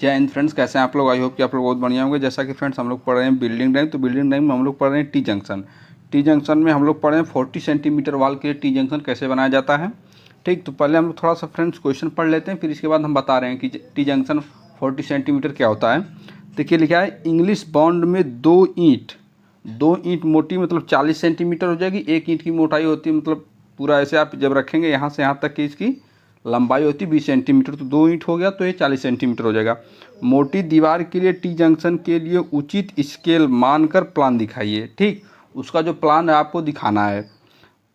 जय हिंद फ्रेंड्स, कैसे हैं आप लोग। आई होप कि आप लोग बहुत बढ़िया होंगे। जैसा कि फ्रेंड्स हम लोग पढ़ रहे हैं बिल्डिंग ड्राइंग, तो बिल्डिंग ड्राइंग में हम लोग पढ़ रहे हैं टी जंक्शन। टी जंक्शन में हम लोग पढ़ रहे हैं 40 सेंटीमीटर वाल के टी जंक्शन कैसे बनाया जाता है। ठीक, तो पहले हम लोग थोड़ा सा फ्रेंड्स क्वेश्चन पढ़ लेते हैं, फिर इसके बाद हम बता रहे हैं कि टी जंक्शन 40 सेंटीमीटर क्या होता है। देखिए लिखा है इंग्लिश बॉन्ड में दो ईंट मोटी मतलब 40 सेंटीमीटर हो जाएगी। एक ईंट की मोटाई होती है मतलब पूरा ऐसे आप जब रखेंगे यहाँ से यहाँ तक की इसकी लंबाई होती है 20 सेंटीमीटर, तो 2 ईंट हो गया तो ये 40 सेंटीमीटर हो जाएगा। मोटी दीवार के लिए टी जंक्शन के लिए उचित स्केल मानकर प्लान दिखाइए। ठीक, उसका जो प्लान है आपको दिखाना है।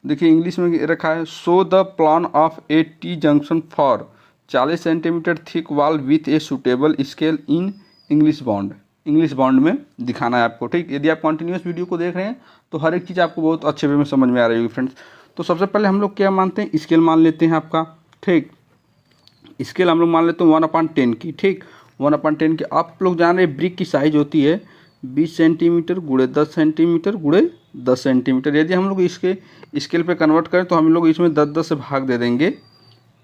देखिए इंग्लिश में रखा है show the plan of A T junction for 40 centimetre thick wall with a suitable scale in English bond में दिखाना है आपको। ठीक, यदि आप कंटिन्यूस वीडियो को देख रहे हैं तो हर एक चीज़ आपको बहुत अच्छे वे में समझ में आ रही होगी फ्रेंड्स। तो सबसे पहले हम लोग क्या मानते हैं, स्केल मान लेते हैं आपका। ठीक, स्केल हम लोग मान लेते हैं 1/10 की। ठीक, 1/10 की। आप लोग जान रहे ब्रिक की साइज होती है 20 सेंटीमीटर गुणे 10 सेंटीमीटर गुणे 10 सेंटीमीटर। यदि हम लोग इसके स्केल पे कन्वर्ट करें तो हम लोग इसमें 10-10 से भाग दे देंगे।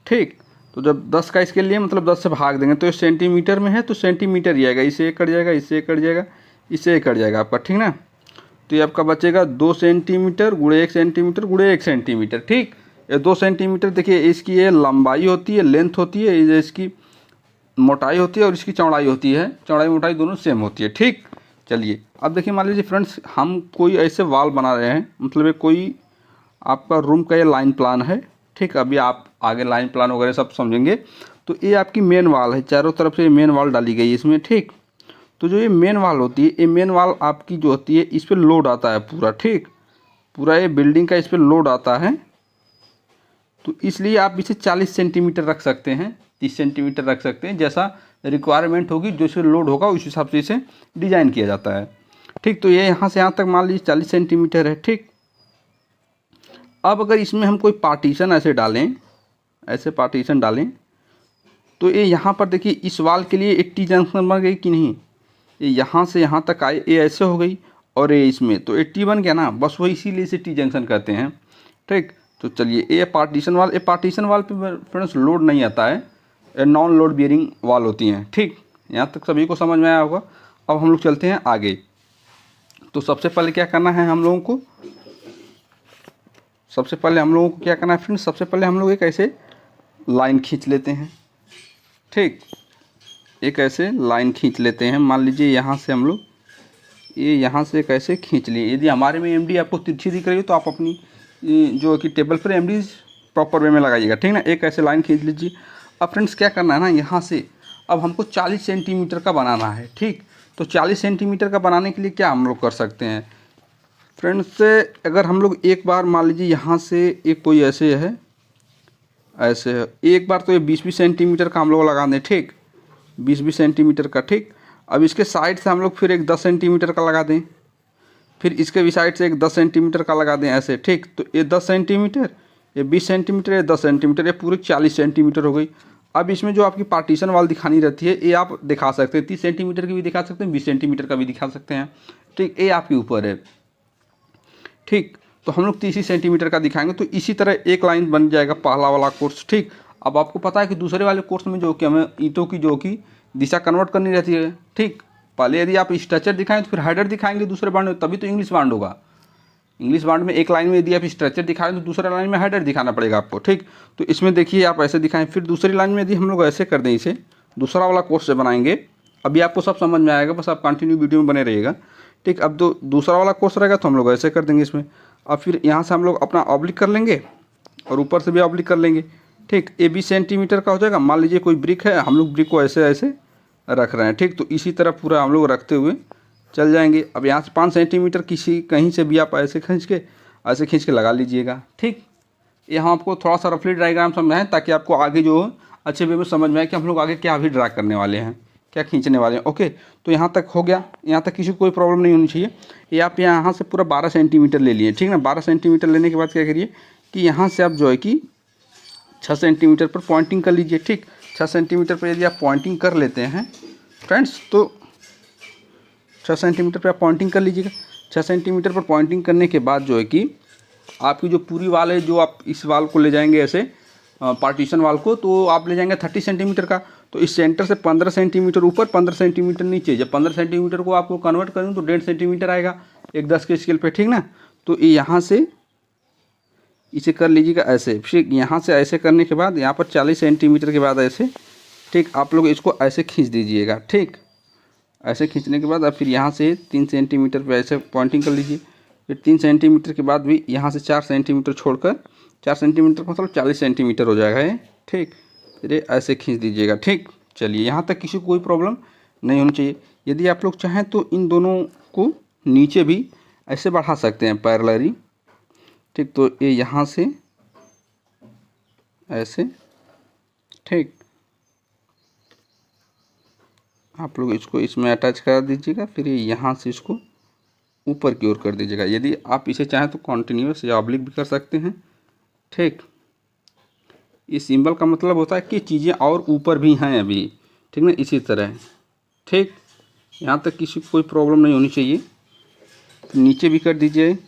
ठीक, तो जब 10 का स्केल लिए मतलब 10 से भाग देंगे तो ये सेंटीमीटर में है तो सेंटीमीटर ही आएगा। इससे एक कट जाएगा, इससे एक कट जाएगा, इससे एक कट जाएगा आपका। ठीक ना, तो ये आपका बचेगा 2 सेंटीमीटर गुणे 1 सेंटीमीटर गुणे 1 सेंटीमीटर। ठीक, ये 2 सेंटीमीटर देखिए इसकी ये लंबाई होती है, लेंथ होती है, ये इसकी मोटाई होती है और इसकी चौड़ाई होती है। चौड़ाई मोटाई दोनों सेम होती है। ठीक, चलिए अब देखिए मान लीजिए फ्रेंड्स हम कोई ऐसे वॉल बना रहे हैं, मतलब ये कोई आपका रूम का ये लाइन प्लान है। ठीक, अभी आप आगे लाइन प्लान वगैरह सब समझेंगे। तो ये आपकी मेन वॉल है, चारों तरफ से ये मेन वॉल डाली गई है इसमें। ठीक, तो जो ये मेन वॉल होती है, ये मेन वॉल आपकी जो होती है इस पर लोड आता है पूरा। ठीक, पूरा ये बिल्डिंग का इस पर लोड आता है, तो इसलिए आप इसे 40 सेंटीमीटर रख सकते हैं, 30 सेंटीमीटर रख सकते हैं, जैसा रिक्वायरमेंट होगी, जो से लोड होगा उस हिसाब से इसे डिज़ाइन किया जाता है। ठीक, तो ये यहाँ से यहाँ तक मान लीजिए 40 सेंटीमीटर है। ठीक, अब अगर इसमें हम कोई पार्टीशन ऐसे डालें, ऐसे पार्टीशन डालें तो ये यहाँ पर देखिए इस वाल के लिए एक टी जंक्शन बन गई कि नहीं। ये यहाँ से यहाँ तक आए, ये ऐसे हो गई और ये इसमें, तो ये टी बन गया ना, बस वही इसीलिए इसे टी जंक्शन कहते हैं। ठीक, तो चलिए ये पार्टीशन वाल पे फ्रेंड्स लोड नहीं आता है, ये नॉन लोड बियरिंग वाल होती हैं। ठीक, यहाँ तक सभी को समझ में आया होगा। अब हम लोग चलते हैं आगे। तो सबसे पहले क्या करना है हम लोगों को, क्या करना है फ्रेंड्स, सबसे पहले हम लोग एक ऐसे लाइन खींच लेते हैं। ठीक, एक ऐसे लाइन खींच लेते हैं। मान लीजिए यहाँ से हम लोग ये यहाँ से एक ऐसे खींच लिए। यदि हमारे में एमडी आपको तिरछी दिख रही हो तो आप अपनी जो कि टेबल पर एमडी प्रॉपर वे में लगाइएगा। ठीक ना, एक ऐसे लाइन खींच लीजिए। अब फ्रेंड्स क्या करना है ना, यहाँ से अब हमको 40 सेंटीमीटर का बनाना है। ठीक, तो 40 सेंटीमीटर का बनाने के लिए क्या हम लोग कर सकते हैं फ्रेंड्स, अगर हम लोग एक बार मान लीजिए यहाँ से एक कोई ऐसे है, ऐसे है, एक बार तो ये 20-20 सेंटीमीटर का हम लोग लगा दें। ठीक, 20-20 सेंटीमीटर का। ठीक, अब इसके साइड से हम लोग फिर एक 10 सेंटीमीटर का लगा दें, फिर इसके भी साइड से एक 10 सेंटीमीटर का लगा दें ऐसे। ठीक, तो ये 10 सेंटीमीटर, ये 20 सेंटीमीटर, ये 10 सेंटीमीटर, ये पूरे 40 सेंटीमीटर हो गई। अब इसमें जो आपकी पार्टीशन वाल दिखानी रहती है ये आप दिखा सकते हैं, 30 सेंटीमीटर की भी दिखा सकते हैं, 20 सेंटीमीटर का भी दिखा सकते हैं। ठीक, ये आपके ऊपर है। ठीक, तो हम लोग 30 सेंटीमीटर का दिखाएंगे, तो इसी तरह एक लाइन बन जाएगा पहला वाला कोर्स। ठीक, अब आपको पता है कि दूसरे वाले कोर्स में जो कि हमें ईंटों की जो कि दिशा कन्वर्ट करनी रहती है। ठीक, पहले यदि आप स्ट्रक्चर दिखाएं तो फिर हेडर दिखाएंगे दूसरे बांड में, तभी तो इंग्लिश बांड होगा। इंग्लिश बांड में एक लाइन में यदि आप स्ट्रक्चर दिखाएं तो दूसरे लाइन में हेडर दिखाना पड़ेगा आपको। ठीक, तो इसमें देखिए आप ऐसे दिखाएं, फिर दूसरी लाइन में यदि हम लोग ऐसे कर दें, इसे दूसरा वाला कोर्स से बनाएंगे, अभी आपको सब समझ में आएगा, बस आप कंटिन्यू वीडियो में बने रहिएगा। ठीक, अब तो दूसरा वाला कोर्स रहेगा तो हम लोग ऐसे कर देंगे इसमें। अब फिर यहाँ से हम लोग अपना ऑब्लिक कर लेंगे और ऊपर से भी ऑब्लिक कर लेंगे। ठीक, ये 20 सेंटीमीटर का हो जाएगा। मान लीजिए कोई ब्रिक है, हम लोग ब्रिक को ऐसे ऐसे रख रहे हैं। ठीक, तो इसी तरह पूरा हम लोग रखते हुए चल जाएंगे। अब यहाँ से 5 सेंटीमीटर किसी कहीं से भी आप ऐसे खींच के लगा लीजिएगा। ठीक, यहाँ आपको थोड़ा सा रफली डायग्राम समझाएं ताकि आपको आगे जो अच्छे वे में समझ में आए कि हम लोग आगे क्या भी ड्रा करने वाले हैं, क्या खींचने वाले हैं। ओके, तो यहाँ तक हो गया, यहाँ तक किसी को कोई प्रॉब्लम नहीं होनी चाहिए। ये आप यहाँ से पूरा 12 सेंटीमीटर ले लिए। ठीक ना, 12 सेंटीमीटर लेने के बाद क्या करिए कि यहाँ से आप जो है कि 6 सेंटीमीटर पर पॉइंटिंग कर लीजिए। ठीक, 6 सेंटीमीटर पर यदि आप पॉइंटिंग कर लेते हैं फ्रेंड्स, तो 6 सेंटीमीटर पर आप पॉइंटिंग कर लीजिएगा। 6 सेंटीमीटर पर पॉइंटिंग करने के बाद जो है कि आपकी जो पूरी वाल है, जो आप इस वाल को ले जाएंगे ऐसे पार्टीशन वाल को, तो आप ले जाएंगे 30 सेंटीमीटर का। तो इस सेंटर से 15 सेंटीमीटर ऊपर 15 सेंटीमीटर नीचे, जब 15 सेंटीमीटर को आपको कन्वर्ट करूँ तो 1.5 सेंटीमीटर आएगा एक 10 के स्केल पे, ठीक ना। तो यहाँ से इसे कर लीजिएगा ऐसे, फिर यहाँ से ऐसे करने के बाद यहाँ पर 40 सेंटीमीटर के बाद ऐसे, ठीक, आप लोग इसको ऐसे खींच दीजिएगा, ठीक। ऐसे खींचने के बाद अब फिर यहाँ से 3 सेंटीमीटर पे ऐसे पॉइंटिंग कर लीजिए। फिर 3 सेंटीमीटर के बाद भी यहाँ से 4 सेंटीमीटर छोड़कर, 4 सेंटीमीटर मतलब 40 सेंटीमीटर हो जाएगा ये, ठीक। फिर ये ऐसे खींच दीजिएगा, ठीक। चलिए, यहाँ तक किसी को कोई प्रॉब्लम नहीं होनी चाहिए। यदि आप लोग चाहें तो इन दोनों को नीचे भी ऐसे बढ़ा सकते हैं पैरेलली, ठीक। तो ये यहाँ से ऐसे, ठीक, आप लोग इसको इसमें अटैच करा दीजिएगा। फिर ये यहाँ से इसको ऊपर की ओर कर दीजिएगा। यदि आप इसे चाहें तो कॉन्टिन्यूस या ऑब्लिक भी कर सकते हैं, ठीक। इस सिंबल का मतलब होता है कि चीज़ें और ऊपर भी हैं अभी, ठीक ना, इसी तरह, ठीक। यहाँ तक किसी को कोई प्रॉब्लम नहीं होनी चाहिए। नीचे भी कर दीजिए।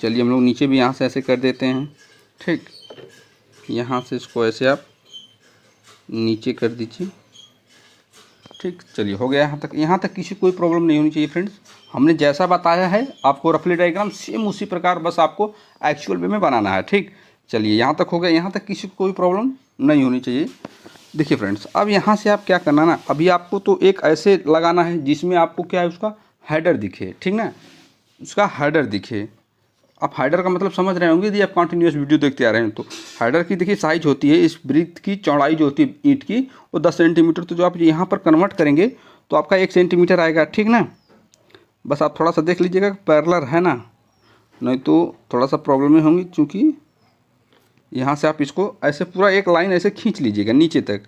चलिए, हम लोग नीचे भी यहाँ से ऐसे कर देते हैं, ठीक। यहाँ से इसको ऐसे आप नीचे कर दीजिए, ठीक। चलिए, हो गया यहाँ तक। यहाँ तक किसी कोई प्रॉब्लम नहीं होनी चाहिए फ्रेंड्स। हमने जैसा बताया है आपको रफली डायग्राम सेम उसी प्रकार बस आपको एक्चुअल वे में बनाना है, ठीक। चलिए, यहाँ तक हो गया। यहाँ तक किसी को कोई प्रॉब्लम नहीं होनी चाहिए। देखिए फ्रेंड्स, अब यहाँ से आप क्या करना ना, अभी आपको तो एक ऐसे लगाना है जिसमें आपको क्या है, उसका हेडर दिखे, ठीक ना, उसका हेडर दिखे। आप हाइडर का मतलब समझ रहे होंगे यदि आप कंटिन्यूस वीडियो देखते आ रहे हैं तो। हाइडर की देखिए साइज होती है, इस ब्रिक की चौड़ाई जो होती है ईंट की वो 10 सेंटीमीटर। तो जो आप यहाँ पर कन्वर्ट करेंगे तो आपका 1 सेंटीमीटर आएगा, ठीक ना। बस आप थोड़ा सा देख लीजिएगा पैरेलल है ना, नहीं तो थोड़ा सा प्रॉब्लम में होंगी। क्योंकि यहाँ से आप इसको ऐसे पूरा एक लाइन ऐसे खींच लीजिएगा नीचे तक,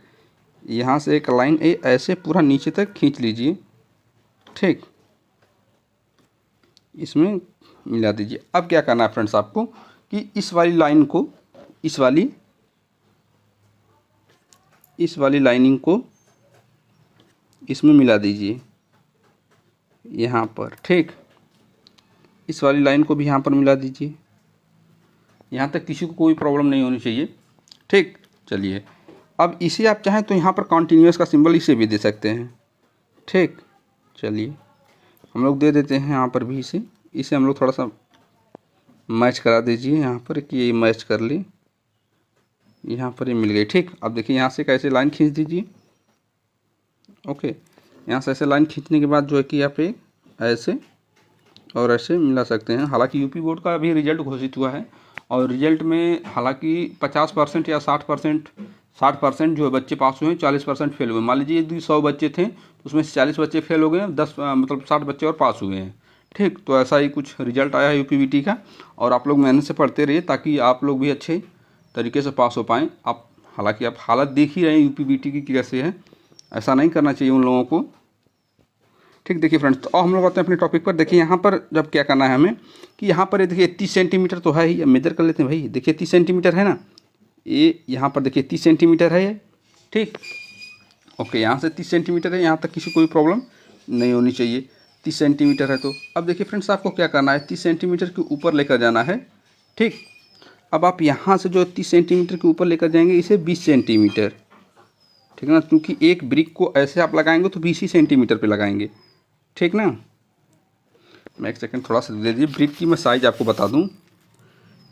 यहाँ से एक लाइन ऐसे पूरा नीचे तक खींच लीजिए, ठीक। इसमें मिला दीजिए। अब क्या करना है फ्रेंड्स आपको कि इस वाली लाइन को, इस वाली लाइनिंग को इसमें मिला दीजिए यहाँ पर, ठीक। इस वाली लाइन को भी यहाँ पर मिला दीजिए। यहाँ तक किसी को कोई प्रॉब्लम नहीं होनी चाहिए, ठीक। चलिए, अब इसे आप चाहें तो यहाँ पर कॉन्टिन्यूस का सिंबल इसे भी दे सकते हैं, ठीक। चलिए, हम लोग दे देते हैं यहाँ पर भी इसे हम लोग थोड़ा सा मैच करा दीजिए यहाँ पर कि ये मैच कर ले। यहाँ पर ये मिल गई, ठीक। अब देखिए यहाँ से कैसे लाइन खींच दीजिए, ओके। यहाँ से ऐसे लाइन खींचने के बाद जो है कि आप ऐसे और ऐसे मिला सकते हैं। हालांकि यूपी बोर्ड का अभी रिजल्ट घोषित हुआ है और रिजल्ट में हालांकि 50% या 60% जो है बच्चे पास हुए हैं, 40% फेल हुए। मान लीजिए यदि 100 बच्चे थे तो उसमें से 40 बच्चे फेल हो गए हैं, 10 मतलब 60 बच्चे और पास हुए हैं, ठीक। तो ऐसा ही कुछ रिजल्ट आया है यूपीबीटी का। और आप लोग मेहनत से पढ़ते रहिए ताकि आप लोग भी अच्छे तरीके से पास हो पाएँ। आप हालांकि आप हालत देख ही रहे हैं यूपीबीटी की कैसे है, ऐसा नहीं करना चाहिए उन लोगों को, ठीक। देखिए फ्रेंड्स, तो हम लोग आते हैं अपने टॉपिक पर। देखिए यहाँ पर जब क्या करना है हमें कि यहाँ पर देखिए 30 सेंटीमीटर तो है ही, मेजर कर लेते हैं भाई। देखिए 30 सेंटीमीटर है ना, ये यहाँ पर देखिए 30 सेंटीमीटर है ये, ठीक। ओके, यहाँ से 30 सेंटीमीटर है, यहाँ तक किसी कोई प्रॉब्लम नहीं होनी चाहिए। 30 सेंटीमीटर है तो अब देखिए फ्रेंड्स आपको क्या करना है, 30 सेंटीमीटर के ऊपर लेकर जाना है, ठीक। अब आप यहाँ से जो 30 सेंटीमीटर के ऊपर लेकर जाएंगे इसे 20 सेंटीमीटर, ठीक ना। क्योंकि एक ब्रिक को ऐसे आप लगाएंगे तो 20 ही सेंटीमीटर पे लगाएंगे, ठीक ना। मैं एक सेकंड थोड़ा सा दे दीजिए, ब्रिक की मैं साइज़ आपको बता दूं।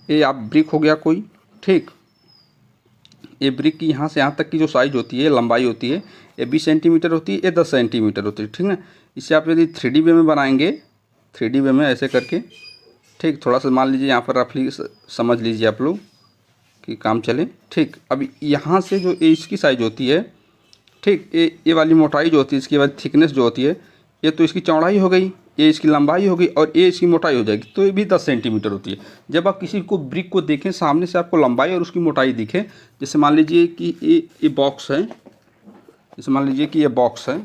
ये आप ब्रिक हो गया कोई, ठीक। ये ब्रिक की यहाँ से यहाँ तक की जो साइज़ होती है, लंबाई होती है, ये 20 सेंटीमीटर होती है, ये 10 सेंटीमीटर होती है, ठीक ना। इसे आप यदि 3D वे में बनाएंगे, 3D वे में ऐसे करके, ठीक। थोड़ा सा मान लीजिए यहाँ पर रफली समझ लीजिए आप लोग कि काम चले, ठीक। अब यहाँ से जो इसकी साइज़ होती है, ठीक, ये वाली मोटाई जो होती है, इसके बाद थिकनेस जो होती है, ये तो इसकी चौड़ाई हो गई, ये इसकी लंबाई हो गई और ये इसकी मोटाई हो जाएगी, तो ये भी 10 सेंटीमीटर होती है। जब आप किसी को ब्रिक को देखें सामने से आपको लंबाई और उसकी मोटाई दिखे, जैसे मान लीजिए कि ये बॉक्स है, जैसे मान लीजिए कि ये बॉक्स है,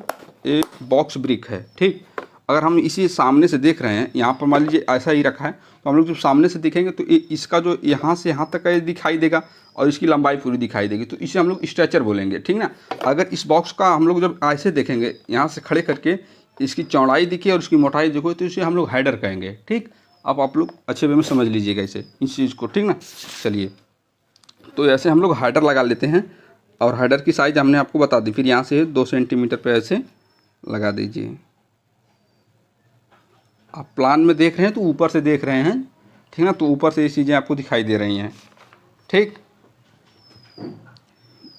ये बॉक्स ब्रिक है, ठीक। अगर हम इसी सामने से देख रहे हैं, यहाँ पर मान लीजिए ऐसा ही रखा है, तो हम लोग जब सामने से देखेंगे तो इसका जो यहाँ से यहाँ तक का ये दिखाई देगा और इसकी लंबाई पूरी दिखाई देगी, तो इसे हम लोग स्ट्रेचर बोलेंगे, ठीक ना। अगर इस बॉक्स का हम लोग जब ऐसे देखेंगे, यहाँ से खड़े करके इसकी चौड़ाई दिखे और इसकी मोटाई देखो, तो इसे हम लोग हेडर कहेंगे, ठीक। अब आप लोग अच्छे वे में समझ लीजिएगा इसे, इस चीज़ को, ठीक ना। चलिए, तो ऐसे हम लोग हेडर लगा लेते हैं। और हेडर की साइज़ हमने आपको बता दी। फिर यहाँ से 2 सेंटीमीटर पे ऐसे लगा दीजिए। आप प्लान में देख रहे हैं तो ऊपर से देख रहे हैं, ठीक ना, तो ऊपर से ये चीज़ें आपको दिखाई दे रही हैं। ठीक,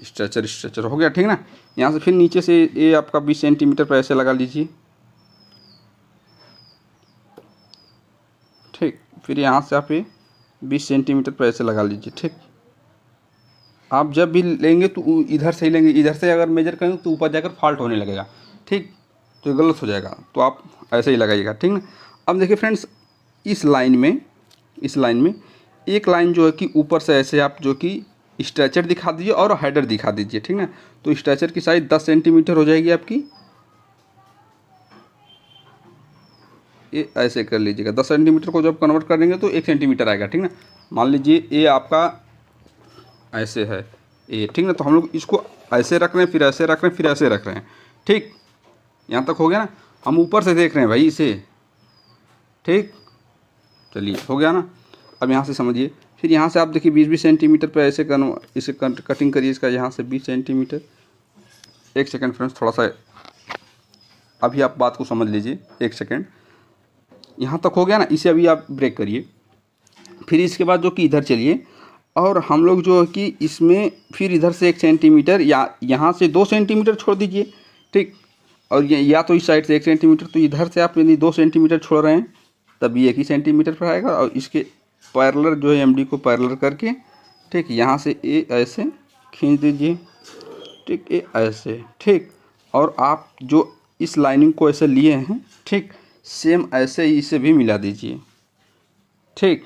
स्ट्रेचर हो गया, ठीक ना। यहाँ से फिर नीचे से ये आपका 20 सेंटीमीटर पर ऐसे लगा लीजिए। ठीक, फिर यहाँ से आप ये 20 सेंटीमीटर पर ऐसे लगा लीजिए। ठीक, आप जब भी लेंगे तो इधर से ही लेंगे, इधर से अगर मेजर करेंगे तो ऊपर जाकर फॉल्ट होने लगेगा। ठीक, तो गलत हो जाएगा, तो आप ऐसे ही लगाइएगा। ठीक ना। अब देखिए फ्रेंड्स, इस लाइन में एक लाइन जो है कि ऊपर से ऐसे आप जो कि स्ट्रेचर दिखा दीजिए और हेडर दिखा दीजिए। ठीक ना। तो स्ट्रेचर की साइज 10 सेंटीमीटर हो जाएगी आपकी। ये ऐसे कर लीजिएगा। 10 सेंटीमीटर को जब कन्वर्ट करेंगे तो 1 सेंटीमीटर आएगा। ठीक ना। मान लीजिए ये आपका ऐसे है ये, ठीक ना। तो हम लोग इसको ऐसे रख रहे हैं, फिर ऐसे रख रहे हैं, फिर ऐसे रख रहे हैं। ठीक, यहाँ तक हो गया ना। हम ऊपर से देख रहे हैं भाई इसे। ठीक, चलिए हो गया ना। अब यहाँ से समझिए, फिर यहाँ से आप देखिए 20-20 सेंटीमीटर पे ऐसे इसे कटिंग करिए इसका। यहाँ से 20 सेंटीमीटर। एक सेकंड फ्रेंड्स, थोड़ा सा अभी आप बात को समझ लीजिए, एक सेकंड। यहाँ तक हो गया ना, इसे अभी आप ब्रेक करिए। फिर इसके बाद जो कि इधर चलिए और हम लोग जो है कि इसमें फिर इधर से 1 सेंटीमीटर या यहाँ से 2 सेंटीमीटर छोड़ दीजिए। ठीक, और या तो इस साइड से 1 सेंटीमीटर, तो इधर से आप यदि 2 सेंटीमीटर छोड़ रहे हैं तब ये 1 ही सेंटीमीटर पर आएगा। और इसके पैरेलल जो है एमडी को पैरेलल करके, ठीक, यहाँ से ये ऐसे खींच दीजिए। ठीक, ये ऐसे। ठीक, और आप जो इस लाइनिंग को ऐसे लिए हैं, ठीक, सेम ऐसे ही इसे भी मिला दीजिए। ठीक,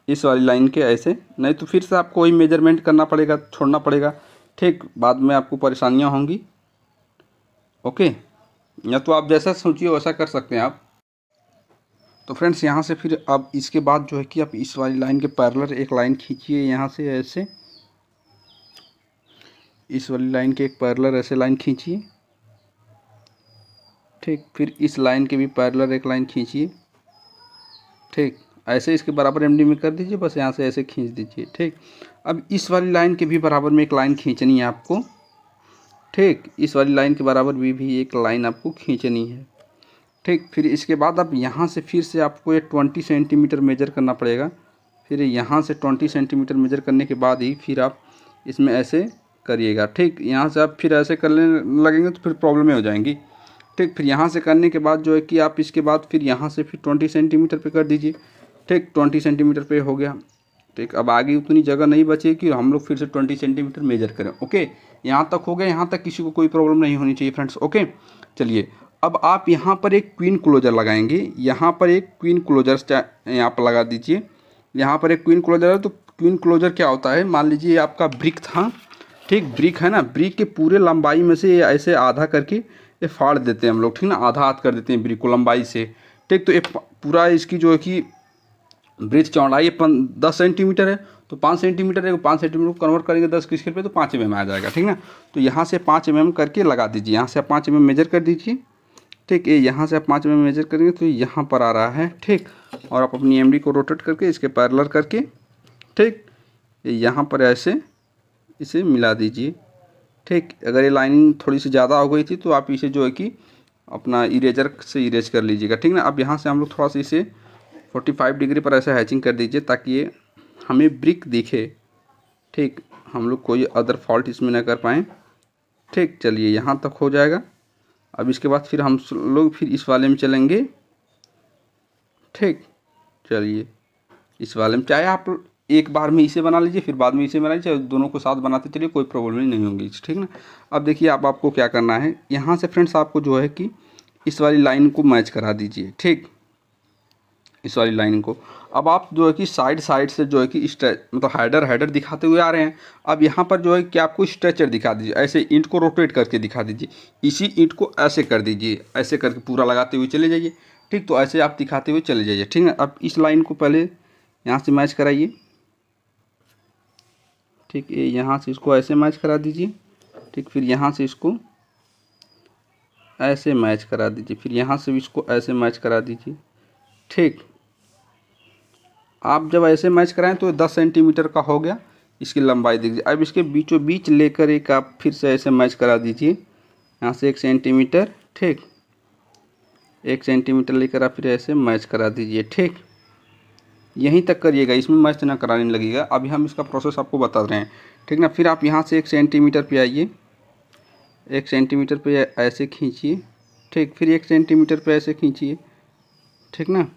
इस वाली लाइन के ऐसे, नहीं तो फिर से आपको वही मेजरमेंट करना पड़ेगा, छोड़ना पड़ेगा। ठीक, बाद में आपको परेशानियां होंगी। ओके, या तो आप जैसा सोचिए वैसा कर सकते हैं आप। तो फ्रेंड्स, यहाँ से फिर अब इसके बाद जो है कि आप इस वाली लाइन के पैरेलल एक लाइन खींचिए। यहाँ से ऐसे इस वाली लाइन के एक पैरेलल ऐसे लाइन खींचिए। ठीक, फिर इस लाइन के भी पैरेलल एक लाइन खींचिए। ठीक, ऐसे इसके बराबर एमडी में कर दीजिए, बस यहाँ से ऐसे खींच दीजिए। ठीक, अब इस वाली लाइन के भी बराबर में एक लाइन खींचनी है आपको। ठीक, इस वाली लाइन के बराबर भी एक लाइन आपको खींचनी है। ठीक, फिर इसके बाद अब यहाँ से फिर से आपको ये 20 सेंटीमीटर मेजर करना पड़ेगा। फिर यहाँ से 20 सेंटीमीटर मेजर करने के बाद ही फिर आप इसमें ऐसे करिएगा। ठीक, यहाँ से आप फिर ऐसे करने लगेंगे तो फिर प्रॉब्लमें हो जाएंगी। ठीक, फिर यहाँ से करने के बाद जो है कि आप इसके बाद फिर यहाँ से फिर 20 सेंटीमीटर पे कर दीजिए। ठीक, 20 सेंटीमीटर पे हो गया। ठीक, अब आगे उतनी जगह नहीं बची कि हम लोग फिर से 20 सेंटीमीटर मेजर करें। ओके, यहाँ तक हो गया। यहाँ तक किसी को कोई प्रॉब्लम नहीं होनी चाहिए फ्रेंड्स। ओके, चलिए अब आप यहाँ पर एक क्वीन क्लोजर लगाएंगे। यहाँ पर एक क्वीन क्लोजर यहाँ पर लगा दीजिए। यहाँ पर एक क्वीन क्लोजर है। तो क्वीन क्लोजर क्या होता है, मान लीजिए आपका ब्रिक था। ठीक, ब्रिक है ना, ब्रिक के पूरे लंबाई में से ऐसे आधा करके ये फाड़ देते हैं हम लोग। ठीक ना, आधा हाथ कर देते हैं ब्रिक को लंबाई से। ठीक, तो ये पूरा इसकी जो है कि ब्रिज चौड़ाई 10 सेंटीमीटर है, तो 5 सेंटीमीटर है, 5 सेंटीमीटर को कन्वर्ट करेंगे 10 की स्केल पे तो 5 mm आ जाएगा। ठीक ना, तो यहाँ से 5 mm करके लगा दीजिए। यहाँ से आप 5 mm मेजर कर दीजिए। ठीक, ये यहाँ से आप 5 mm मेजर करेंगे तो यहाँ पर आ रहा है। ठीक, और आप अपनी एमडी को रोटेट करके इसके पैरेलल करके, ठीक, यहाँ पर ऐसे इसे मिला दीजिए। ठीक, अगर ये लाइनिंग थोड़ी सी ज़्यादा हो गई थी तो आप इसे जो है कि अपना इरेजर से इरेज कर लीजिएगा। ठीक ना। अब यहाँ से हम लोग थोड़ा सा इसे 45 डिग्री पर ऐसे हैचिंग कर दीजिए ताकि ये हमें ब्रिक दिखे। ठीक, हम लोग कोई अदर फॉल्ट इसमें ना कर पाएँ। ठीक, चलिए यहाँ तक हो जाएगा। अब इसके बाद फिर हम लोग फिर इस वाले में चलेंगे। ठीक, चलिए इस वाले में चाहे आप एक बार में इसे बना लीजिए, फिर बाद में इसे बना लीजिए, दोनों को साथ बनाते चलिए, कोई प्रॉब्लम नहीं होगी। ठीक ना। अब देखिए अब आपको क्या करना है, यहाँ से फ्रेंड्स आपको जो है कि इस वाली लाइन को मैच करा दीजिए। ठीक, इस वाली लाइन को अब आप जो है कि साइड से जो है कि मतलब हेडर दिखाते हुए आ रहे हैं। अब यहाँ पर जो है कि आपको स्ट्रेचर दिखा दीजिए। ऐसे ईंट को रोटेट करके दिखा दीजिए। इसी ईंट को ऐसे कर दीजिए, ऐसे करके पूरा लगाते हुए चले जाइए। ठीक, तो ऐसे आप दिखाते हुए चले जाइए। ठीक है, अब इस लाइन को पहले यहाँ से मैच कराइए। ठीक, ये यहाँ से इसको ऐसे मैच करा दीजिए। ठीक, फिर यहाँ से इसको ऐसे मैच करा दीजिए, फिर यहाँ से इसको ऐसे मैच करा दीजिए। ठीक, आप जब ऐसे मैच कराएं तो 10 सेंटीमीटर का हो गया। इसकी लंबाई दीजिए। अब इसके बीचों बीच लेकर एक आप फिर से ऐसे मैच करा दीजिए, यहाँ से 1 सेंटीमीटर, ठीक, 1 सेंटीमीटर लेकर आप फिर ऐसे मैच करा दीजिए, ठीक, यहीं तक करिएगा, इसमें मैच ना कराने लगेगा। अभी हम इसका प्रोसेस आपको बता रहे हैं, ठीक ना। फिर आप यहाँ से 1 सेंटीमीटर पे आइए, 1 सेंटीमीटर पे ऐसे खींचिए, ठीक, फिर 1 सेंटीमीटर पे ऐसे खींचिए, ठीक ना।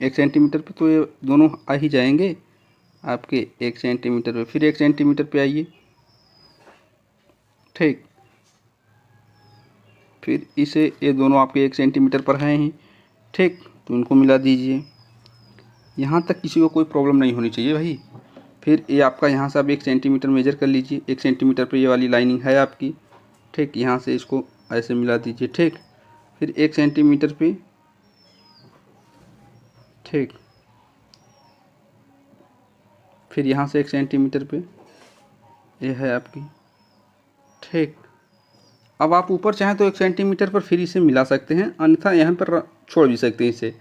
1 सेंटीमीटर पे तो ये दोनों आ ही जाएंगे आपके 1 सेंटीमीटर पे। फिर 1 सेंटीमीटर पे आइए, ठीक, फिर इसे ये दोनों आपके 1 सेंटीमीटर पर हैं ही, ठीक, तो इनको मिला दीजिए। यहाँ तक किसी को कोई प्रॉब्लम नहीं होनी चाहिए भाई। फिर ये आपका यहाँ से आप 1 सेंटीमीटर मेजर कर लीजिए, 1 सेंटीमीटर पे ये वाली लाइनिंग है आपकी, ठीक, यहाँ से इसको ऐसे मिला दीजिए, ठीक, फिर 1 सेंटीमीटर पे, ठीक, फिर यहाँ से 1 सेंटीमीटर पे ये है आपकी, ठीक। अब आप ऊपर चाहें तो 1 सेंटीमीटर पर फिर इसे मिला सकते हैं, अन्यथा यहाँ पर छोड़ भी सकते हैं इसे,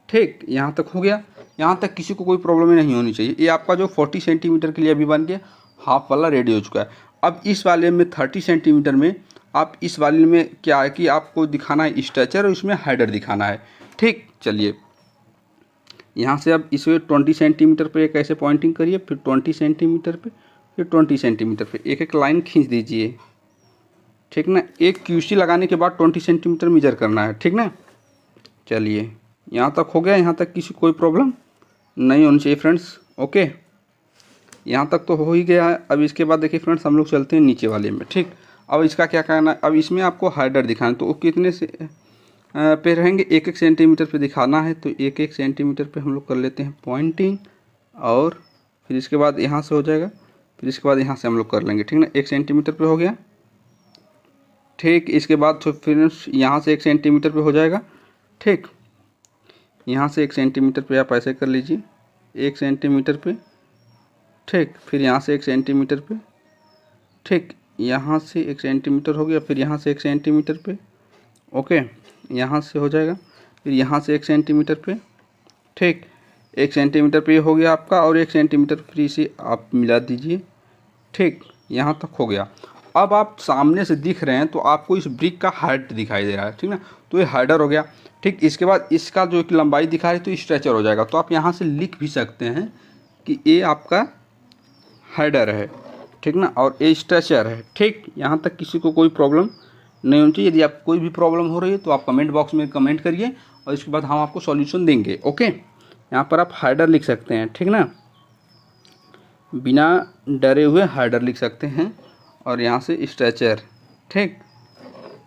ठीक। यहाँ तक हो गया, यहाँ तक किसी को कोई प्रॉब्लम नहीं होनी चाहिए। ये आपका जो 40 सेंटीमीटर के लिए अभी बन के हाफ वाला रेडी हो चुका है। अब इस वाले में 30 सेंटीमीटर में आप इस वाले में क्या है कि आपको दिखाना है स्ट्रेचर और इसमें हेडर दिखाना है, ठीक। चलिए यहाँ से अब इसे 20 सेंटीमीटर पे एक ऐसे पॉइंटिंग करिए, फिर 20 सेंटीमीटर पे, फिर 20 सेंटीमीटर पे एक एक लाइन खींच दीजिए, ठीक ना। एक क्यूसी लगाने के बाद 20 सेंटीमीटर मेजर करना है, ठीक ना। चलिए यहाँ तक हो गया, यहाँ तक किसी कोई प्रॉब्लम नहीं होनी चाहिए फ्रेंड्स, ओके। यहाँ तक तो हो ही गया है। अब इसके बाद देखिए फ्रेंड्स, हम लोग चलते हैं नीचे वाले में, ठीक। अब इसका क्या करना है, अब इसमें आपको हेडर दिखाना है, तो वो कितने से पे रहेंगे, 1-1 सेंटीमीटर पे दिखाना है, तो 1-1 सेंटीमीटर पे हम लोग कर लेते हैं पॉइंटिंग, और फिर इसके बाद यहाँ से हो जाएगा, फिर इसके बाद यहाँ से हम लोग कर लेंगे, ठीक ना। 1 सेंटीमीटर पे हो गया, ठीक। इसके बाद तो फिर यहाँ से 1 सेंटीमीटर पे हो जाएगा, ठीक। यहाँ से 1 सेंटीमीटर पे आप ऐसे कर लीजिए, 1 सेंटीमीटर पे, ठीक, फिर यहाँ से 1 सेंटीमीटर पे, ठीक, यहाँ से 1 सेंटीमीटर हो गया, फिर यहाँ से 1 सेंटीमीटर पे, ओके, यहाँ से हो जाएगा, फिर यहाँ से 1 सेंटीमीटर पे, ठीक, 1 सेंटीमीटर पे हो गया आपका, और 1 सेंटीमीटर फिर इसे आप मिला दीजिए, ठीक, यहाँ तक हो गया। अब आप सामने से दिख रहे हैं तो आपको इस ब्रिक का हाइट दिखाई दे रहा है, ठीक ना, तो ये हेडर हो गया, ठीक। इसके बाद इसका जो कि लंबाई दिखा रही है तो स्ट्रेचर हो जाएगा, तो आप यहाँ से लिख भी सकते हैं कि ये आपका हेडर है, ठीक ना, और ये स्ट्रेचर है, ठीक। यहाँ तक किसी को कोई प्रॉब्लम नहीं होनी चाहिए। यदि आपको कोई भी प्रॉब्लम हो रही है तो आप कमेंट बॉक्स में कमेंट करिए, और इसके बाद हम आपको सॉल्यूशन देंगे, ओके। यहाँ पर आप हेडर लिख सकते हैं, ठीक ना, बिना डरे हुए हेडर लिख सकते हैं, और यहाँ से स्ट्रेचर, ठीक।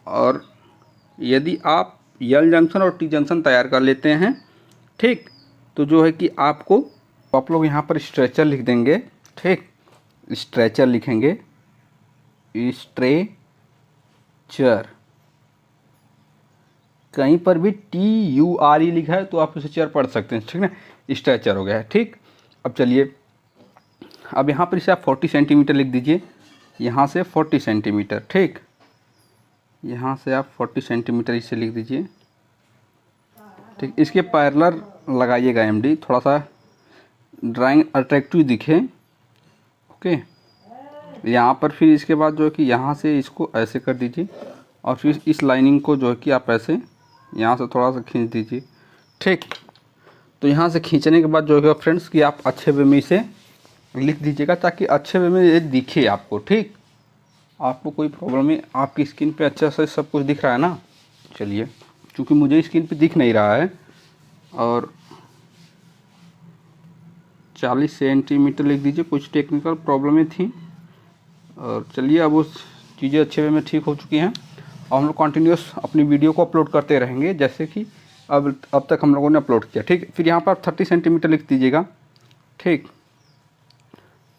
और यदि आप यल जंक्शन और टी जंक्शन तैयार कर लेते हैं, ठीक, तो जो है कि आपको आप लोग यहाँ पर स्ट्रेचर लिख देंगे, ठीक, स्ट्रेचर लिखेंगे, स्ट्रेचर, कहीं पर भी TURE लिखा है तो आप उसे चेयर पढ़ सकते हैं, ठीक ना, स्ट्रेचर हो गया है, ठीक। अब चलिए, अब यहाँ पर इसे आप 40 सेंटीमीटर लिख दीजिए, यहाँ से 40 सेंटीमीटर, ठीक, यहाँ से आप 40 सेंटीमीटर इसे लिख दीजिए, ठीक। इसके पैरेलल लगाइएगा MD, थोड़ा सा ड्राइंग अट्रैक्टिव दिखे, ओके। यहाँ पर फिर इसके बाद जो है कि यहाँ से इसको ऐसे कर दीजिए, और फिर इस लाइनिंग को जो है कि आप ऐसे यहाँ से थोड़ा सा खींच दीजिए, ठीक। तो यहाँ से खींचने के बाद जो है फ्रेंड्स कि आप अच्छे वे में इसे लिख दीजिएगा, ताकि अच्छे वे में ये दिखे आपको, ठीक। आपको कोई प्रॉब्लम है, आपकी स्क्रीन पे अच्छा से सब कुछ दिख रहा है ना। चलिए, क्योंकि मुझे स्क्रीन पे दिख नहीं रहा है, और 40 सेंटीमीटर लिख दीजिए, कुछ टेक्निकल प्रॉब्लमें थी, और चलिए अब उस चीज़ें अच्छे वे में ठीक हो चुकी हैं, और हम लोग कंटिन्यूस अपनी वीडियो को अपलोड करते रहेंगे, जैसे कि अब तक हम लोगों ने अपलोड किया, ठीक। फिर यहाँ पर 30 सेंटीमीटर लिख दीजिएगा, ठीक।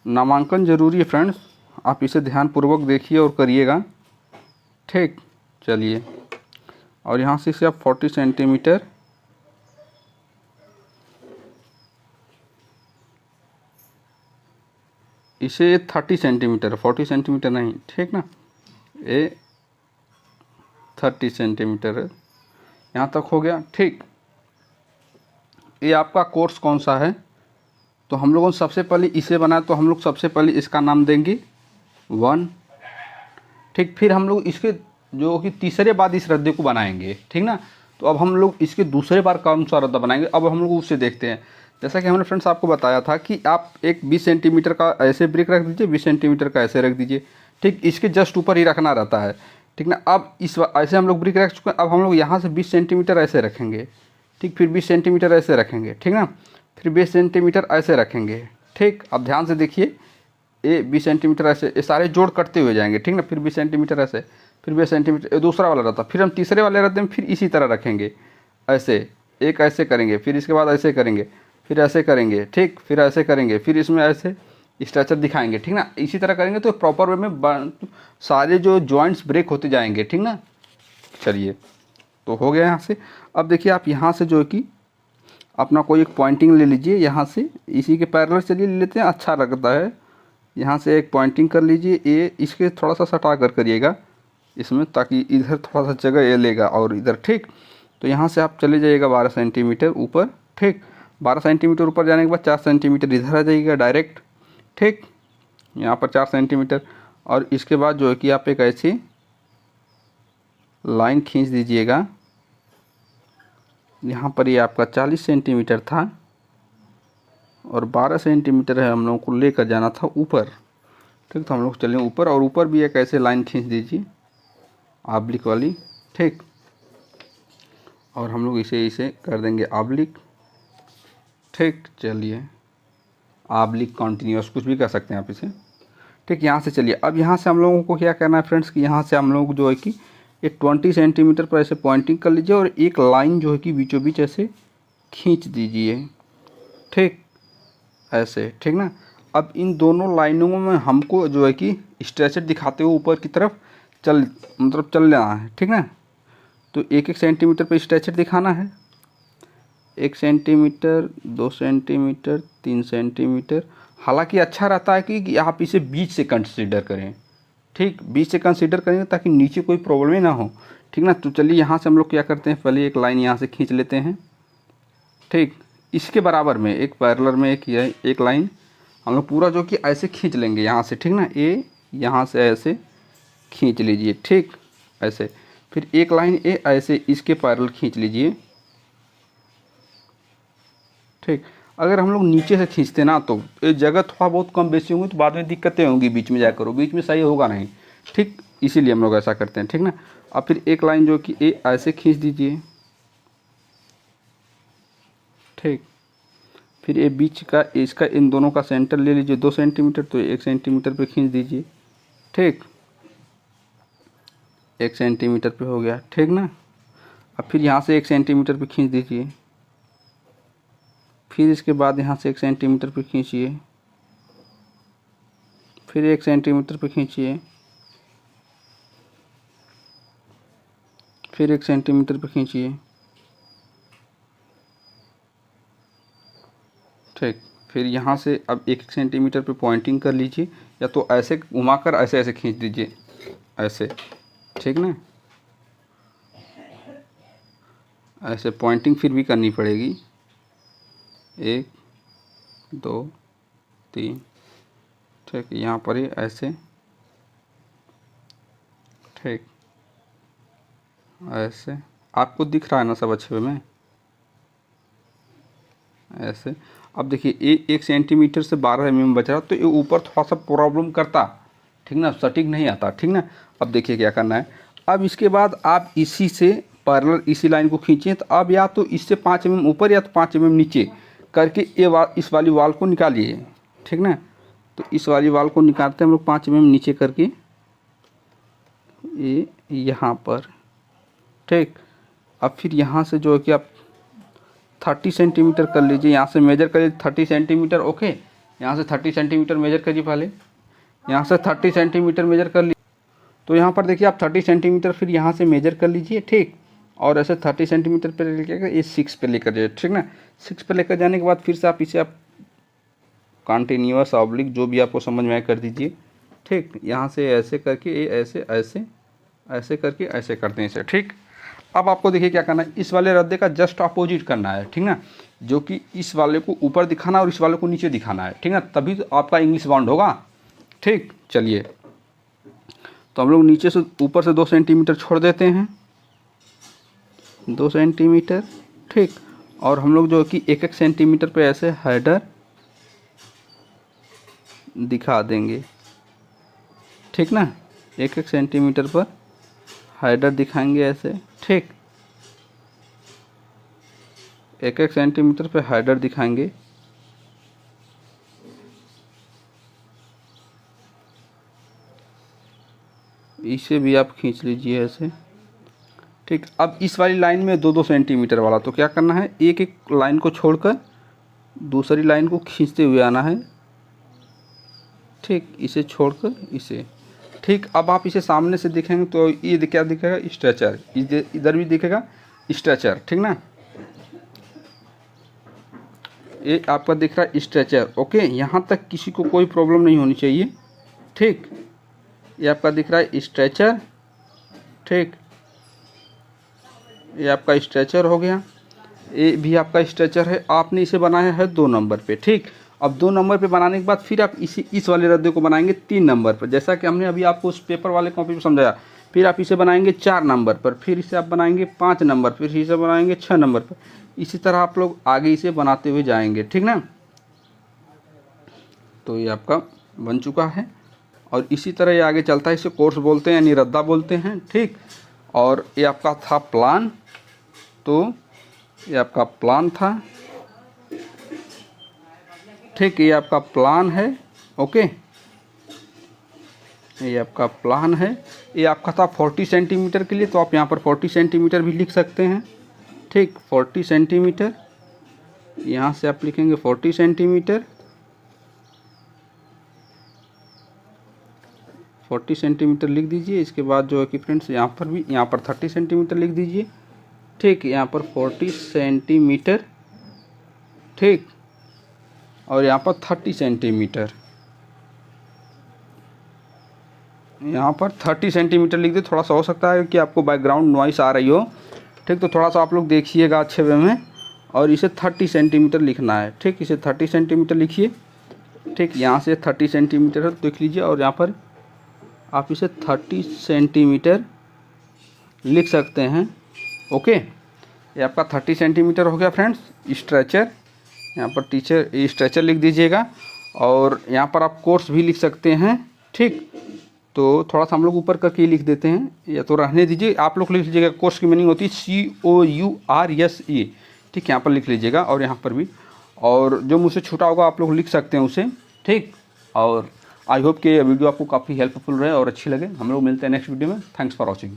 नामांकन ज़रूरी है फ्रेंड्स, आप इसे ध्यानपूर्वक देखिए और करिएगा, ठीक। चलिए, और यहाँ से इसे आप 40 सेंटीमीटर, इसे 30 सेंटीमीटर, 40 सेंटीमीटर नहीं, ठीक ना, ये 30 सेंटीमीटर है, यहाँ तक हो गया, ठीक। ये आपका कोर्स कौन सा है, तो हम लोगों ने सबसे पहले इसे बनाया, तो हम लोग सबसे पहले इसका नाम देंगे 1, ठीक। फिर हम लोग इसके जो कि तीसरे बाद इस रद्दे को बनाएंगे, ठीक ना। तो अब हम लोग इसके दूसरे बार कौन सा रद्दा बनाएंगे, अब हम लोग उससे देखते हैं। जैसा कि हमने फ्रेंड्स आपको बताया था कि आप एक 20 सेंटीमीटर का ऐसे ब्रिक रख दीजिए, 20 सेंटीमीटर का ऐसे रख दीजिए, ठीक। इसके जस्ट ऊपर ही रखना रहता है, ठीक ना। अब इस ऐसे हम लोग ब्रिक रख चुके हैं। अब हम लोग यहाँ से 20 सेंटीमीटर ऐसे रखेंगे, ठीक। फिर 20 सेंटीमीटर ऐसे रखेंगे, ठीक ना। फिर 20 सेंटीमीटर ऐसे रखेंगे, ठीक। अब ध्यान से देखिए, ये 20 सेंटीमीटर ऐसे, ये सारे जोड़ कटते हुए जाएंगे, ठीक ना। फिर 20 सेंटीमीटर ऐसे, फिर 20 सेंटीमीटर, दूसरा वाला रहता। फिर हम तीसरे वाले रद्दे में फिर इसी तरह रखेंगे, ऐसे एक ऐसे करेंगे, फिर इसके बाद ऐसे करेंगे, फिर ऐसे करेंगे, ठीक। फिर ऐसे करेंगे, फिर इसमें ऐसे स्ट्रेचर दिखाएंगे, ठीक ना। इसी तरह करेंगे तो प्रॉपर वे में सारे जो जॉइंट्स ब्रेक होते जाएंगे, ठीक ना। चलिए, तो हो गया यहाँ से। अब देखिए आप यहाँ से जो है कि अपना कोई एक पॉइंटिंग ले लीजिए, यहाँ से इसी के पैरेलल चलिए ले लेते हैं, अच्छा लगता है। यहाँ से एक पॉइंटिंग कर लीजिए, ये इसके थोड़ा सा सटा कर करिएगा इसमें, ताकि इधर थोड़ा सा जगह ये लेगा और इधर, ठीक। तो यहाँ से आप चले जाइएगा 12 सेंटीमीटर ऊपर, ठीक। 12 सेंटीमीटर ऊपर जाने के बाद 4 सेंटीमीटर इधर आ जाइएगा डायरेक्ट, ठीक। यहाँ पर 4 सेंटीमीटर, और इसके बाद जो है कि आप एक ऐसी लाइन खींच दीजिएगा। यहाँ पर ये आपका 40 सेंटीमीटर था और 12 सेंटीमीटर है, हम लोगों को लेकर जाना था ऊपर, ठीक। तो हम लोग चलें ऊपर, और ऊपर भी एक ऐसे लाइन खींच दीजिए आब्लिक वाली, ठीक। और हम लोग इसे कर देंगे आब्लिक, ठीक। चलिए, आब्लिक कॉन्टीन्यूअस कुछ भी कर सकते हैं आप इसे, ठीक। यहाँ से चलिए, अब यहाँ से हम लोगों को क्या करना है फ्रेंड्स कि यहाँ से हम लोग जो है कि एक 20 सेंटीमीटर पर ऐसे पॉइंटिंग कर लीजिए और एक लाइन जो है कि बीचों बीच ऐसे खींच दीजिए, ठीक, ऐसे, ठीक ना। अब इन दोनों लाइनों में हमको जो है कि स्ट्रेचर दिखाते हुए ऊपर की तरफ चलना है, ठीक ना। तो 1-1 सेंटीमीटर पर स्ट्रेचर दिखाना है, 1 सेंटीमीटर, 2 सेंटीमीटर, 3 सेंटीमीटर। हालांकि अच्छा रहता है कि आप इसे बीच से कंसीडर करें, ठीक। बीच से कंसीडर करेंगे ताकि नीचे कोई प्रॉब्लम ही ना हो, ठीक ना। तो चलिए यहाँ से हम लोग क्या करते हैं, पहले एक लाइन यहाँ से खींच लेते हैं, ठीक। इसके बराबर में एक पैरेलल में एक लाइन हम लोग पूरा जो कि ऐसे खींच लेंगे यहाँ से, ठीक ना। ये यहाँ से ऐसे खींच लीजिए, ठीक, ऐसे। फिर एक लाइन ये ऐसे इसके पैरेलल खींच लीजिए, ठीक। अगर हम लोग नीचे से खींचते ना तो ये जगह थोड़ा बहुत कम बेसी होंगी, तो बाद में दिक्कतें होंगी, बीच में जाकर बीच में सही होगा नहीं, ठीक। इसीलिए हम लोग ऐसा करते हैं, ठीक ना। अब फिर एक लाइन जो कि ये ऐसे खींच दीजिए, ठीक। फिर ये बीच का इसका इन दोनों का सेंटर ले लीजिए 2 सेंटीमीटर, तो 1 सेंटीमीटर पे खींच दीजिए, ठीक। 1 सेंटीमीटर पे हो गया, ठीक ना। अब फिर यहाँ से 1 सेंटीमीटर पे खींच दीजिए, फिर इसके बाद यहाँ से 1 सेंटीमीटर पे खींचिए, फिर 1 सेंटीमीटर पे खींचिए, फिर 1 सेंटीमीटर पे खींचिए, ठीक। फिर यहाँ से अब 1 सेंटीमीटर पे पॉइंटिंग कर लीजिए, या तो ऐसे घुमाकर ऐसे ऐसे खींच दीजिए, ऐसे, ठीक ना। ऐसे पॉइंटिंग फिर भी करनी पड़ेगी, 1 2 3, ठीक। यहाँ पर ही ऐसे, ठीक, ऐसे। आपको दिख रहा है ना सब अच्छे में, ऐसे। अब देखिए ये 1 सेंटीमीटर से 12 mm बच रहा, तो ये ऊपर थोड़ा सा प्रॉब्लम करता, ठीक ना, सटीक नहीं आता, ठीक ना। अब देखिए क्या करना है, अब इसके बाद आप इसी से पैरेलल इसी लाइन को खींचिए, तो अब या तो इससे 5 mm ऊपर या तो 5 mm नीचे करके ये इस वाली वाल को निकालिए, ठीक ना। तो इस वाली वाल को निकालते हैं हम लोग 5 mm नीचे करके ये यहाँ पर, ठीक। अब फिर यहाँ से जो है कि आप 30 सेंटीमीटर कर लीजिए, यहाँ से मेजर करिए 30 सेंटीमीटर, ओके। यहाँ से 30 सेंटीमीटर मेजर करिए, पहले यहाँ से 30 सेंटीमीटर मेजर कर लीजिए। तो यहाँ पर देखिए आप 30 सेंटीमीटर फिर यहाँ से मेजर कर लीजिए, ठीक। और ऐसे 30 सेंटीमीटर पर लेकर ये 6 पे लेकर जाइए, ठीक ना। 6 पे लेकर जाने के बाद फिर से आप इसे आप कॉन्टीन्यूअस ऑब्लिक जो भी आपको समझ में आए कर दीजिए, ठीक। यहाँ से ऐसे करके ये ऐसे ऐसे ऐसे करके ऐसे करते हैं इसे, ठीक। अब आपको देखिए क्या करना है, इस वाले रद्दे का जस्ट अपोजिट करना है, ठीक ना। जो कि इस वाले को ऊपर दिखाना और इस वाले को नीचे दिखाना है, ठीक है, तभी तो आपका इंग्लिश बाउंड होगा। ठीक, चलिए तो हम लोग नीचे से ऊपर से 2 सेंटीमीटर छोड़ देते हैं, 2 सेंटीमीटर, ठीक। और हम लोग जो कि 1-1 सेंटीमीटर पे ऐसे हेडर दिखा देंगे, ठीक ना, 1-1 सेंटीमीटर पर हेडर दिखाएंगे ऐसे, ठीक, 1-1 सेंटीमीटर पे हेडर दिखाएंगे। इसे भी आप खींच लीजिए ऐसे, ठीक। अब इस वाली लाइन में 2-2 सेंटीमीटर वाला, तो क्या करना है, एक लाइन को छोड़कर दूसरी लाइन को खींचते हुए आना है, ठीक, इसे छोड़कर इसे, ठीक। अब आप इसे सामने से देखेंगे तो ये क्या दिखेगा, स्ट्रेचर, इधर भी दिखेगा स्ट्रेचर, ठीक ना, ये आपका दिख रहा है स्ट्रेचर। ओके, यहाँ तक किसी को कोई प्रॉब्लम नहीं होनी चाहिए, ठीक। ये आपका दिख रहा है स्ट्रेचर, ठीक, ये आपका स्ट्रेचर हो गया, ये भी आपका स्ट्रेचर है। आपने इसे बनाया है 2 नंबर पे, ठीक। अब 2 नंबर पे बनाने के बाद फिर आप इस वाले रद्दे को बनाएंगे 3 नंबर पर, जैसा कि हमने अभी आपको उस पेपर वाले कॉपी पर समझाया। फिर आप इसे बनाएंगे 4 नंबर पर, फिर इसे आप बनाएंगे 5 नंबर, फिर इसे बनाएंगे 6 नंबर पर। इसी तरह आप लोग आगे इसे बनाते हुए जाएंगे, ठीक ना। तो ये आपका बन चुका है और इसी तरह ये आगे चलता है। इसे कोर्स बोलते हैं यानी रद्दा बोलते हैं, ठीक। और ये आपका था प्लान, तो ये आपका प्लान था, ठीक, ये आपका प्लान है। ओके, ये आपका प्लान है। ये आपका था 40 सेंटीमीटर के लिए, तो आप यहाँ पर 40 सेंटीमीटर भी लिख सकते हैं, ठीक, 40 सेंटीमीटर। यहाँ से आप लिखेंगे 40 सेंटीमीटर, 40 सेंटीमीटर लिख दीजिए। इसके बाद जो है कि फ्रेंड्स यहाँ पर भी, यहाँ पर 30 सेंटीमीटर लिख दीजिए, ठीक, यहाँ पर 40 सेंटीमीटर, ठीक, और यहाँ पर 30 सेंटीमीटर, यहाँ पर 30 सेंटीमीटर लिख दे। थोड़ा सा हो सकता है कि आपको बैकग्राउंड नॉइस आ रही हो, ठीक, तो थोड़ा सा आप लोग देखिएगा अच्छे वे में। और इसे 30 सेंटीमीटर लिखना है, ठीक, इसे 30 सेंटीमीटर लिखिए, ठीक, यहाँ से 30 सेंटीमीटर देख लीजिए और यहाँ पर आप इसे 30 सेंटीमीटर लिख सकते हैं। ओके, ये आपका 30 सेंटीमीटर हो गया फ्रेंड्स। स्ट्रेचर, यहाँ पर टीचर स्ट्रेचर लिख दीजिएगा और यहाँ पर आप कोर्स भी लिख सकते हैं, ठीक। तो थोड़ा सा हम लोग ऊपर करके लिख देते हैं, या तो रहने दीजिए, आप लोग लिख लीजिएगा। कोर्स की मीनिंग होती है COURSE, ठीक, यहाँ पर लिख लीजिएगा और यहाँ पर भी। और जो मुझसे छूटा होगा आप लोग लिख सकते हैं उसे, ठीक। और आई होप कि ये वीडियो आपको काफ़ी हेल्पफुल रहे और अच्छी लगे। हम लोग मिलते हैं नेक्स्ट वीडियो में। Thanks for watching.